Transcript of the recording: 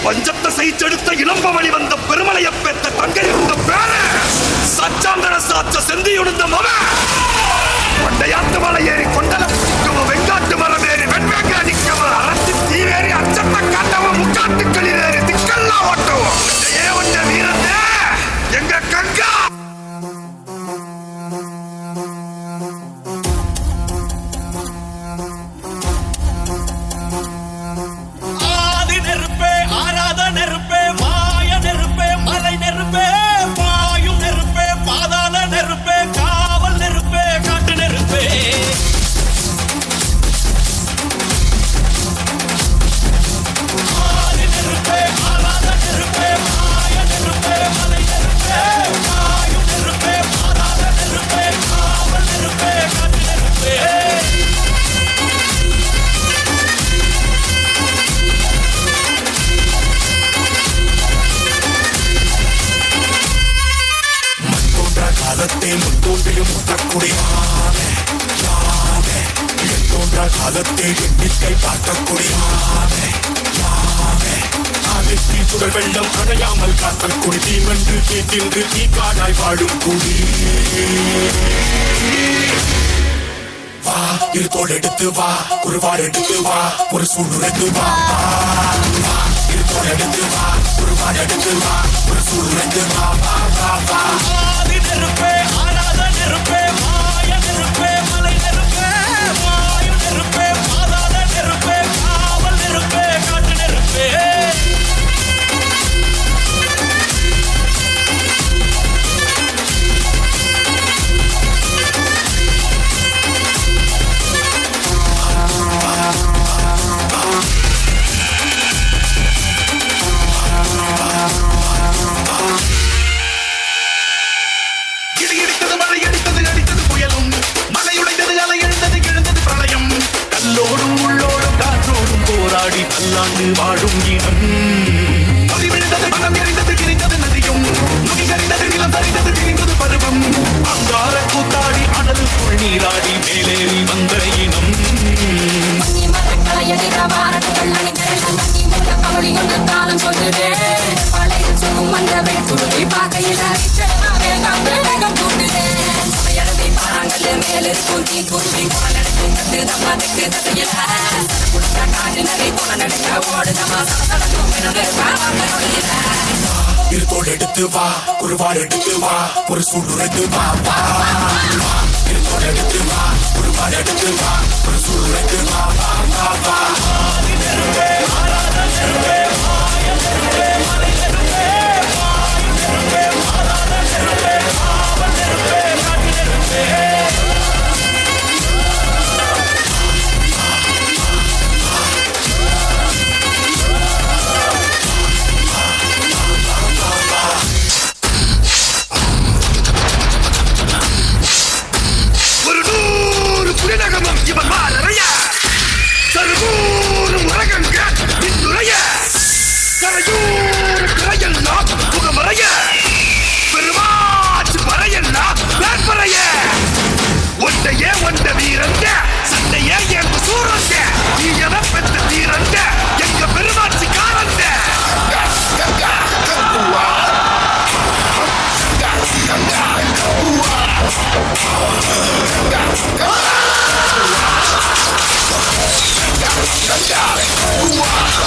பஞ்சத்தை செய்தெடுத்த இளம்பவழி வந்த பெருமலைய பெற்ற தங்கை இருந்த பேர சச்சாந்தன சாச்ச செந்தியுடுந்த மக கொண்டையாத்து மலை ஏறி கொண்டல வெங்காட்டு மரம் ஏறி வெண்வேங்க அடிக்கவ அரசு தீவேறி அச்சத்தை காட்டவ முக்காட்டுக்களில் ஏறி திக்கெல்லாம் ஓட்டவும் ஒன்ற வீரத்தே எங்க கங்கா காலத்தை எண்ணிக்கை பார்க்கக்கூடிய சுடர் வெள்ளம் அணையாமல் காத்தற்குடி தீமென்று தீத்தின்று தீக்காடாய் வாழும் கூடி வா இருத்தோடு எடுத்து வா குருவார் எடுத்து வா ஒரு சூடு எடுத்து வா இருத்தோடு எடுத்து வா குருவார் எடுத்து வா ஒரு சூடு எடுத்து வா வா வா வா நெருப்பே ஆராத நெருப்பே மாய நெருப்பே மலை நெருப்பே மாயும் நெருப்பே பாதாள நெருப்பே காவல் நெருப்பே காட்டு நெருப்பே பல்லாண்டு வாழும் இனம் விழுந்தது மனம் எரிந்தது கிரிந்தது நதியும் நுகி கரிந்தது நிலம் தரிந்தது திரிந்தது பருவம் அங்கார கூத்தாடி அனலுக்குள் நீராடி மேலேறி வந்த இனம் இருத்தோடு எடுத்து வா குருவார் எடுத்து வா ஒரு சூடு எடுத்து வா இருத்தோடு எடுத்து வா குருவார் எடுத்து வா ஒரு சூடு எடுத்து வா வா வா வா நெருப்பே ஆராத நெருப்பே மாய நெருப்பே மலை நெருப்பே மாயும் நெருப்பே ஆராத நெருப்பே காவல் நெருப்பே காட்டு நெருப்பே இவன் மாறைய சருகூரும் உலகங்க இந்துரைய கரையூர் கரையெல்லாம் முகமறைய பெருமாச்சு பறையெல்லாம் வேற்பறைய ஒன்றையே ஒன்ற வீரங்க சண்டையே எங்க சூரங்க நீ என பெற்ற வீரங்க எங்க பெருமாச்சு காரங்க Wow.